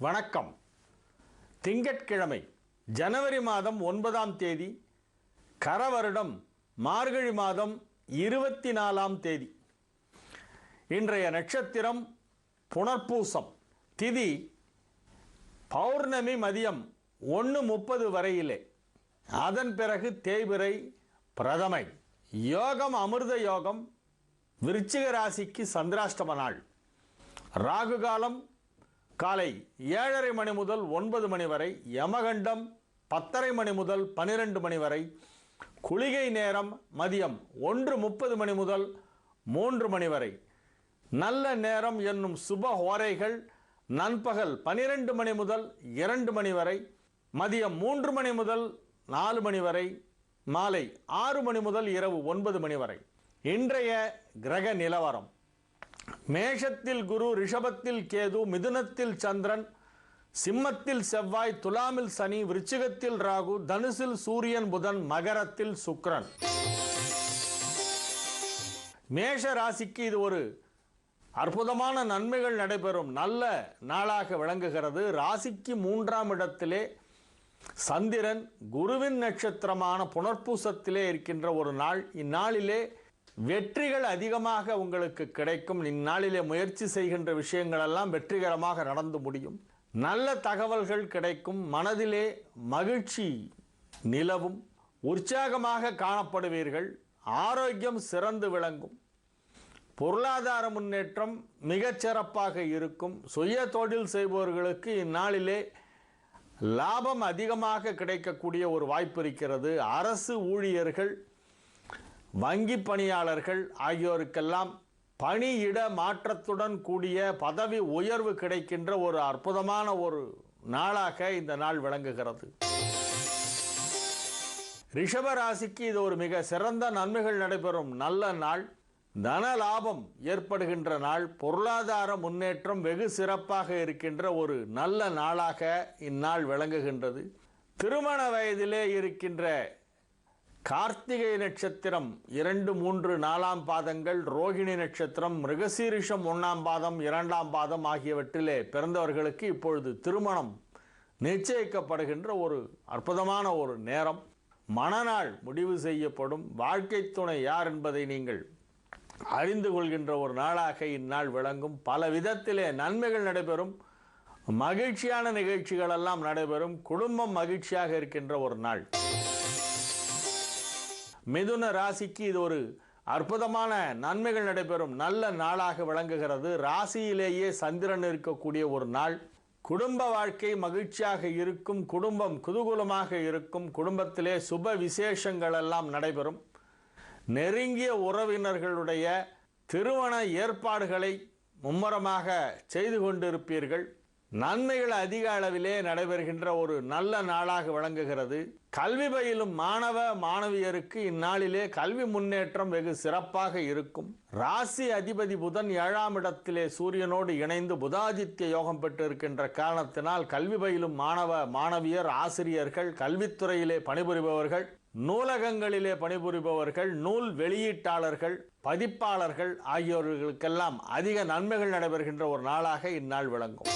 வணக்கம். திங்கட்கிழமை ஜனவரி மாதம் 9ஆம் தேதி, கரவருடம் மார்கழி மாதம் 24ஆம் தேதி. இன்றைய நட்சத்திரம் புனர்பூசம். திதி பௌர்ணமி மதியம் 1:30 வரையிலே. அதன் பிறகு தேய்பிறை பிரதமை. யோகம் அமிர்த யோகம். விருச்சிக ராசிக்கு சந்திராஷ்டம நாள். ராகு காலம் காலை 7:30 மணி முதல் 9 மணி வரை. யமகண்டம் 10:30 மணி முதல் 12 மணி வரை. குளிகை நேரம் மதியம் 1:30 மணி முதல் 3 மணி வரை. நல்ல நேரம் என்னும் சுப ஹோரைகள் நண்பகல் 12 மணி முதல் 2 மணி வரை, மதியம் 3 மணி முதல் 4 மணி வரை, மாலை 6 மணி முதல் இரவு 9 மணி வரை. இன்றைய கிரக நிலவரம்: மேஷத்தில் குரு, ரிஷபத்தில் கேது, மிதுனத்தில் சந்திரன், சிம்மத்தில் செவ்வாய், துலாமில் சனி, விருச்சிகத்தில் ராகு, தனுசில் சூரியன் புதன், மகரத்தில் சுக்கிரன். மேஷ ராசிக்கு இது ஒரு அற்புதமான நன்மைகள் நடைபெறும் நல்ல நாளாக விளங்குகிறது. ராசிக்கு 3ஆம் இடத்திலே சந்திரன் குருவின் நட்சத்திரமான புனர்பூசத்திலே இருக்கின்ற ஒரு நாள். இந்நாளிலே வெற்றிகள் அதிகமாக உங்களுக்கு கிடைக்கும். இந்நாளிலே முயற்சி செய்கின்ற விஷயங்கள் எல்லாம் வெற்றிகரமாக நடந்து முடியும். நல்ல தகவல்கள் கிடைக்கும். மனதிலே மகிழ்ச்சி நிலவும். உற்சாகமாக காணப்படுவீர்கள். ஆரோக்கியம் சிறந்து விளங்கும். பொருளாதார முன்னேற்றம் மிகச் சிறப்பாக இருக்கும். சுய தொழில் செய்பவர்களுக்கு இந்நாளிலே லாபம் அதிகமாக கிடைக்கக்கூடிய ஒரு வாய்ப்பு இருக்கிறது. அரசு ஊழியர்கள், வங்கி பணியாளர்கள் ஆகியோருக்கெல்லாம் பணியிட மாற்றத்துடன் கூடிய பதவி உயர்வு கிடைக்கின்ற ஒரு அற்புதமான ஒரு நாளாக இந்த நாள் விளங்குகிறது. ரிஷப ராசிக்கு இது ஒரு மிக சிறந்த நன்மைகள் நடைபெறும் நல்ல நாள். தன லாபம் ஏற்படுகின்ற நாள். பொருளாதார முன்னேற்றம் வெகு சிறப்பாக இருக்கின்ற ஒரு நல்ல நாளாக இந்நாள் விளங்குகின்றது. திருமண வயதிலே இருக்கின்ற கார்த்திகை நட்சத்திரம் 2, 3, 4ஆம் பாதங்கள், ரோகிணி நட்சத்திரம், மிருகசீரிஷம் 1ஆம் பாதம், 2ஆம் பாதம் ஆகியவற்றிலே பிறந்தவர்களுக்கு இப்பொழுது திருமணம் நிச்சயிக்கப்படுகின்ற ஒரு அற்புதமான ஒரு நேரம். மணநாள் முடிவு செய்யப்படும். வாழ்க்கை துணை யார் என்பதை நீங்கள் அறிந்து கொள்கின்ற ஒரு நாளாக இந்நாள் விளங்கும். பல விதத்திலே நன்மைகள் நடைபெறும். மகிழ்ச்சியான நிகழ்ச்சிகள் எல்லாம் நடைபெறும். குடும்பம் மகிழ்ச்சியாக இருக்கின்ற ஒரு நாள். மிதுன ராசிக்கு இது ஒரு அற்புதமான நன்மைகள் நடைபெறும் நல்ல நாளாக விளங்குகிறது. ராசியிலேயே சந்திரன் இருக்கக்கூடிய ஒரு நாள். குடும்ப வாழ்க்கை மகிழ்ச்சியாக இருக்கும். குடும்பம் குதூகூலமாக இருக்கும். குடும்பத்திலே சுப விசேஷங்கள் எல்லாம் நடைபெறும். நெருங்கிய உறவினர்களுடைய திருமண ஏற்பாடுகளை மும்முரமாக செய்து கொண்டிருப்பீர்கள். நன்மைகள் அதிக அளவிலே நடைபெறுகின்ற ஒரு நல்ல நாளாக விளங்குகிறது. கல்வி பயிலும் மாணவ மாணவியருக்கு இந்நாளிலே கல்வி முன்னேற்றம் வெகு சிறப்பாக இருக்கும். ராசி அதிபதி புதன் 7ஆம் இடத்திலே சூரியனோடு இணைந்து புதாதித்ய யோகம் பெற்றிருக்கின்ற காரணத்தினால் கல்வி பயிலும் மாணவ மாணவியர், ஆசிரியர்கள், கல்வித்துறையிலே பணிபுரிபவர்கள், நூலகங்களிலே பணிபுரிபவர்கள், நூல் வெளியீட்டாளர்கள், பதிப்பாளர்கள் ஆகியோர்களுக்கெல்லாம் அதிக நன்மைகள் நடைபெறுகின்ற ஒரு நாளாக இந்நாள் விளங்கும்.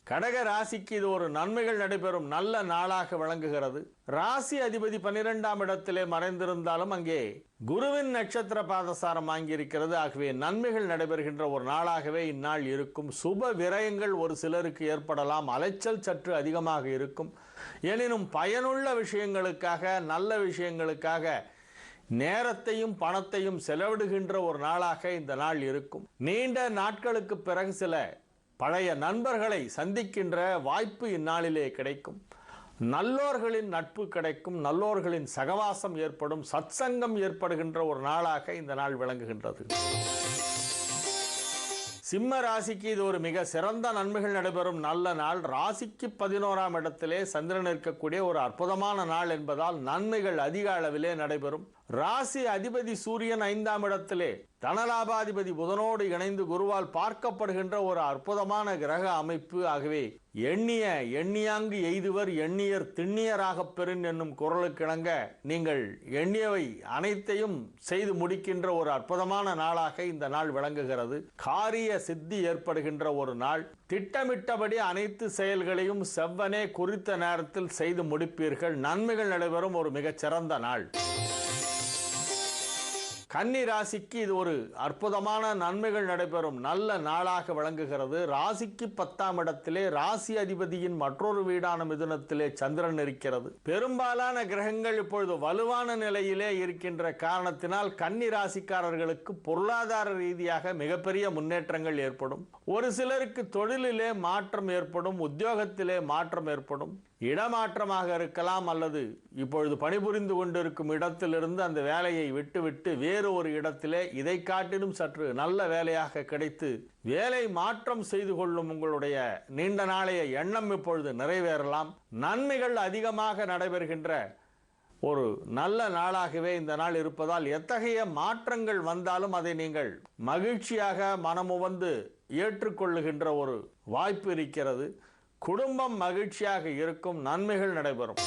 கடக ராசிக்கு இது ஒரு நன்மைகள் நடைபெறும் நல்ல நாளாக விளங்குகிறது. ராசி அதிபதி 12ஆம் இடத்திலே மறைந்திருந்தாலும் அங்கே குருவின் நட்சத்திர பாதசாரம் வாங்கியிருக்கிறது. ஆகவே நன்மைகள் நடைபெறுகின்ற ஒரு நாளாகவே இந்நாள் இருக்கும். சுப விரயங்கள் ஒரு சிலருக்கு ஏற்படலாம். அலைச்சல் சற்று அதிகமாக இருக்கும். எனினும் பயனுள்ள விஷயங்களுக்காக, நல்ல விஷயங்களுக்காக நேரத்தையும் பணத்தையும் செலவிடுகின்ற ஒரு நாளாக இந்த நாள் இருக்கும். நீண்ட நாட்களுக்கு பிறகு சில பழைய நண்பர்களை சந்திக்கின்ற வாய்ப்பு இந்நாளிலே கிடைக்கும். நல்லோர்களின் நட்பு கிடைக்கும். நல்லோர்களின் சகவாசம் ஏற்படும். சத்சங்கம் ஏற்படுகின்ற ஒரு நாளாக இந்த நாள் விளங்குகின்றது. சிம்ம ராசிக்கு இது ஒரு மிக சிறந்த நன்மைகள் நடைபெறும் நல்ல நாள். ராசிக்கு 11ஆம் இடத்திலே சந்திரன் இருக்கக்கூடிய ஒரு அற்புதமான நாள் என்பதால் நன்மைகள் அதிக அளவிலே நடைபெறும். ராசி அதிபதி சூரியன் 5ஆம் இடத்திலே தனலாபாதிபதி புதனோடு இணைந்து குருவால் பார்க்கப்படுகின்ற ஒரு அற்புதமான கிரக அமைப்பு. ஆகவே எண்ணியாங்கு எய்துவர் எண்ணியர் திண்ணியராக பெறும் என்னும் குரலுக்கிணங்க நீங்கள் எண்ணியவை அனைத்தையும் செய்து முடிக்கின்ற ஒரு அற்புதமான நாளாக இந்த நாள் விளங்குகிறது. காரிய சித்தி ஏற்படுகின்ற ஒரு நாள். திட்டமிட்டபடி அனைத்து செயல்களையும் செவ்வனே குறித்த நேரத்தில் செய்து முடிப்பீர்கள். நன்மைகள் நடைபெறும் ஒரு மிகச்சிறந்த நாள். கன்னி ராசிக்கு இது ஒரு அற்புதமான நன்மைகள் நடைபெறும் நல்ல நாளாக விளங்குகிறது. ராசிக்கு 10ஆம் இடத்திலே ராசி அதிபதியின் மற்றொரு வீடான மிதுனத்திலே சந்திரன் இருக்கிறது. பெரும்பாலான கிரகங்கள் இப்பொழுது வலுவான நிலையிலே இருக்கின்ற காரணத்தினால் கன்னி ராசிக்காரர்களுக்கு பொருளாதார ரீதியாக மிகப்பெரிய முன்னேற்றங்கள் ஏற்படும். ஒரு சிலருக்கு தொழிலிலே மாற்றம் ஏற்படும், உத்தியோகத்திலே மாற்றம் ஏற்படும். இடமாற்றமாக இருக்கலாம், அல்லது இப்பொழுது பணிபுரிந்து கொண்டிருக்கும் இடத்திலிருந்து அந்த வேலையை விட்டுவிட்டு வேறு ஒரு இடத்திலே இதை காட்டிலும் சற்று நல்ல வேலையாக கிடைத்து வேலை மாற்றம் செய்து கொள்ளும் உங்களுடைய நீண்ட நாளைய எண்ணம் இப்பொழுது நிறைவேறலாம். நன்மைகள் அதிகமாக நடைபெறுகின்ற ஒரு நல்ல நாளாகவே இந்த நாள் இருப்பதால் எத்தகைய மாற்றங்கள் வந்தாலும் அதை நீங்கள் மகிழ்ச்சியாக மனமுவந்து ஏற்றுக்கொள்ளுகின்ற ஒரு வாய்ப்பு இருக்கிறது. குடும்பம் மகிழ்ச்சியாக இருக்கும். நன்மைகள் நடைபெறும்.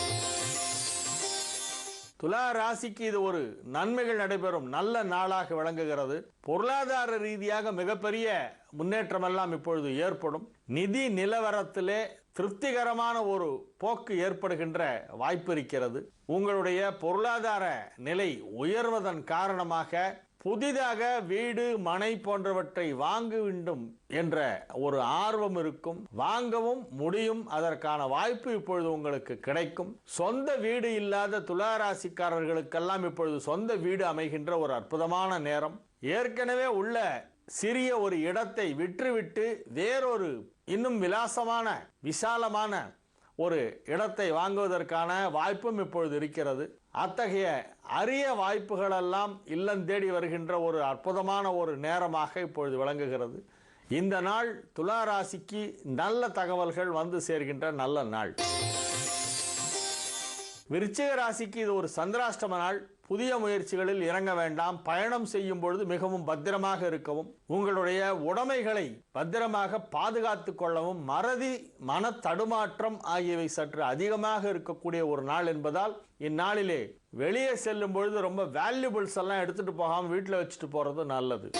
துலா ராசிக்கு இது ஒரு நன்மைகள் நடைபெறும் நல்ல நாளாக விளங்குகிறது. பொருளாதார ரீதியாக மிகப்பெரிய முன்னேற்றம் எல்லாம் இப்பொழுது ஏற்படும். நிதி நிலவரத்திலே திருப்திகரமான ஒரு போக்கு ஏற்படுகின்ற வாய்ப்பு இருக்கிறது. உங்களுடைய பொருளாதார நிலை உயர்வதன் காரணமாக புதிதாக வீடு மனை போன்றவற்றை வாங்க வேண்டும் என்ற ஒரு ஆர்வம் இருக்கும். வாங்கவும் முடியும். அதற்கான வாய்ப்பு இப்பொழுது உங்களுக்கு கிடைக்கும். சொந்த வீடு இல்லாத துலா ராசிக்காரர்களுக்கெல்லாம் இப்பொழுது சொந்த வீடு அமைகின்ற ஒரு அற்புதமான நேரம். ஏற்கனவே உள்ள சிறிய ஒரு இடத்தை விற்றுவிட்டு வேறொரு இன்னும் விலாசமான விசாலமான ஒரு இடத்தை வாங்குவதற்கான வாய்ப்பும் இப்பொழுது இருக்கிறது. அத்தகைய அரிய வாய்ப்புகளெல்லாம் இல்லம் தேடி வருகின்ற ஒரு அற்புதமான ஒரு நேரமாக இப்பொழுது விளங்குகிறது. இந்த நாள் துலா ராசிக்கு நல்ல தகவல்கள் வந்து சேர்கின்ற நல்ல நாள். விருச்சிக ராசிக்கு இது ஒரு சந்திராஷ்டம நாள். புதிய முயற்சிகளில் இறங்க வேண்டாம். பயணம் செய்யும் பொழுது மிகவும் பத்திரமாக இருக்கவும், உங்களுடைய உடைமைகளை பத்திரமாக பாதுகாத்து கொள்ளவும், மறதி மன தடுமாற்றம் ஆகியவை சற்று அதிகமாக இருக்கக்கூடிய ஒரு நாள் என்பதால் இந்நாளிலே வெளியே செல்லும் பொழுது ரொம்ப வேல்யூபிள்ஸ் எல்லாம் எடுத்துட்டு போகாம வீட்டில் வச்சுட்டு போறது நல்லது.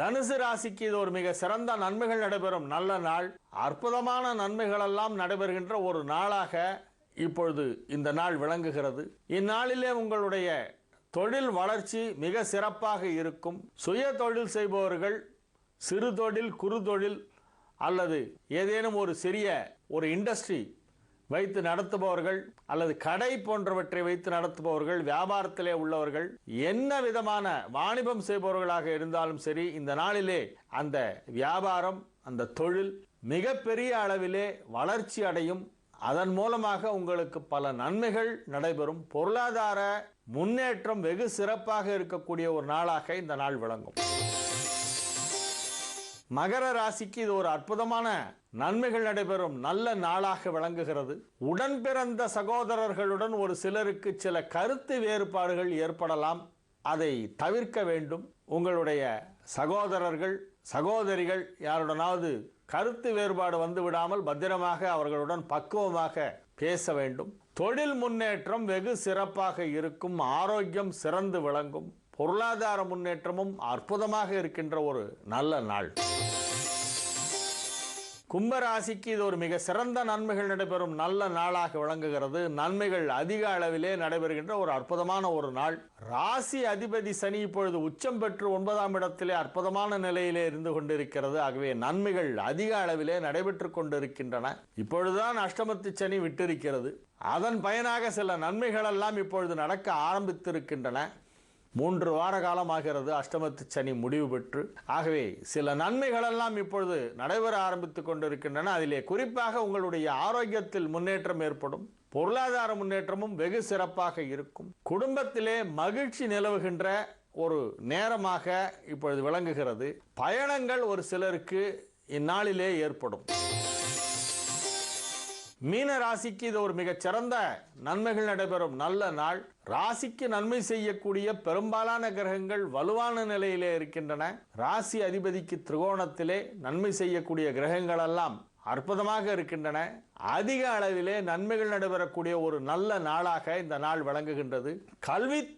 தனுசு ராசிக்கு இது ஒரு மிக சிறந்த நன்மைகள் நடைபெறும் நல்ல நாள். அற்புதமான நன்மைகள் எல்லாம் நடைபெறுகின்ற ஒரு நாளாக இப்பொழுது இந்த நாள் விளங்குகிறது. இந்நாளிலே உங்களுடைய தொழில் வளர்ச்சி மிக சிறப்பாக இருக்கும். சுய தொழில் செய்பவர்கள், சிறு தொழில், குறு தொழில் அல்லது ஏதேனும் ஒரு சிறிய ஒரு இண்டஸ்ட்ரி வைத்து நடத்துபவர்கள் அல்லது கடை போன்றவற்றை வைத்து நடத்துபவர்கள், வியாபாரத்திலே உள்ளவர்கள், என்ன விதமான வாணிபம் செய்பவர்களாக இருந்தாலும் சரி, இந்த நாளிலே அந்த வியாபாரம், அந்த தொழில் மிகப்பெரிய அளவிலே வளர்ச்சி அடையும். அதன் மூலமாக உங்களுக்கு பல நன்மைகள் நடைபெறும். பொருளாதார முன்னேற்றம் வெகு சிறப்பாக இருக்கக்கூடிய ஒரு நாளாக இந்த நாள் விளங்கும். மகர ராசிக்கு இது ஒரு அற்புதமான நன்மைகள் நடைபெறும் நல்ல நாளாக விளங்குகிறது. உடன் பிறந்த சகோதரர்களுடன் ஒரு சிலருக்கு சில கருத்து வேறுபாடுகள் ஏற்படலாம். அதை தவிர்க்க வேண்டும். உங்களுடைய சகோதரர்கள், சகோதரிகள் யாருடனாவது கருத்து வேறுபாடு வந்து விடாமல் பத்திரமாக அவர்களுடன் பக்குவமாக பேச வேண்டும். தொழில் முன்னேற்றம் வெகு சிறப்பாக இருக்கும். ஆரோக்கியம் சிறந்து விளங்கும். பொருளாதார முன்னேற்றமும் அற்புதமாக இருக்கின்ற ஒரு நல்ல நாள். கும்பராசிக்கு இது ஒரு மிக சிறந்த நன்மைகள் நடைபெறும் நல்ல நாளாக விளங்குகிறது. நன்மைகள் அதிக அளவிலே நடைபெறுகின்ற ஒரு அற்புதமான ஒரு நாள். ராசி அதிபதி சனி இப்பொழுது உச்சம் பெற்று 9ஆம் இடத்திலே அற்புதமான நிலையிலே இருந்து கொண்டிருக்கிறது. ஆகவே நன்மைகள் அதிக அளவிலே நடைபெற்று கொண்டிருக்கின்றன. இப்பொழுதுதான் அஷ்டமத்து சனி விட்டிருக்கிறது. அதன் பயனாக சில நன்மைகள் எல்லாம் இப்பொழுது நடக்க ஆரம்பித்திருக்கின்றன. 3 வார காலமாகிறது அஷ்டமத்து சனி முடிவு பெற்று. ஆகவே சில நன்மைகளெல்லாம் இப்பொழுது நடைபெற ஆரம்பித்துக் கொண்டிருக்கின்றன. அதிலே குறிப்பாக உங்களுடைய ஆரோக்கியத்தில் முன்னேற்றம் ஏற்படும். பொருளாதார முன்னேற்றமும் வெகு சிறப்பாக இருக்கும். குடும்பத்திலே மகிழ்ச்சி நிலவுகின்ற ஒரு நேரமாக இப்பொழுது விளங்குகிறது. பயணங்கள் ஒரு சிலருக்கு இந்நாளிலே ஏற்படும். மீன ராசிக்கு இது ஒரு மிகச்சிறந்த நன்மைகள் நடைபெறும் நல்ல நாள். ராசிக்கு நன்மை செய்யக்கூடிய பெரும்பாலான கிரகங்கள் வலுவான நிலையிலே இருக்கின்றன. ராசி அதிபதிக்கு திரிகோணத்திலே நன்மை செய்யக்கூடிய கிரகங்கள் எல்லாம் அற்புதமாக இருக்கின்றன. அதிக அளவிலே நன்மைகள் நடைபெறக்கூடிய ஒரு நல்ல நாளாக இந்த நாள் விளங்குகின்றது. கல்வித்துறை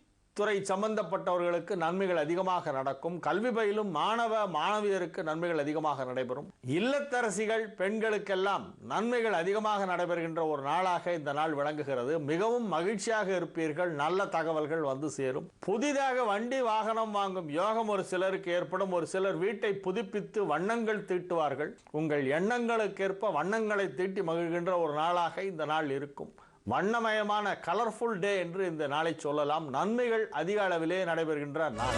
சம்பந்தப்பட்டவர்களுக்கு நன்மைகள் அதிகமாக நடக்கும். கல்வி பயிலும் மாணவ மாணவியருக்கு நன்மைகள் அதிகமாக நடைபெறும். இல்லத்தரசிகள் பெண்களுக்கெல்லாம் நன்மைகள் அதிகமாக நடைபெறுகின்ற ஒரு நாளாக இந்த நாள் விளங்குகிறது. மிகவும் மகிழ்ச்சியாக இருப்பீர்கள். நல்ல தகவல்கள் வந்து சேரும். புதிதாக வண்டி வாகனம் வாங்கும் யோகம் ஒரு சிலருக்கு ஏற்படும். ஒரு சிலர் வீட்டை புதுப்பித்து வண்ணங்கள் தீட்டுவார்கள். உங்கள் எண்ணங்களுக்கேற்ப வண்ணங்களை தீட்டி மகிழ்கின்ற ஒரு நாளாக இந்த நாள் இருக்கும். வண்ணமயமான கலர்ஃபுல் டே என்று இந்த நாளை சொல்லலாம். நன்மைகள் அதிக அளவிலே நடைபெறுகின்ற நாள்.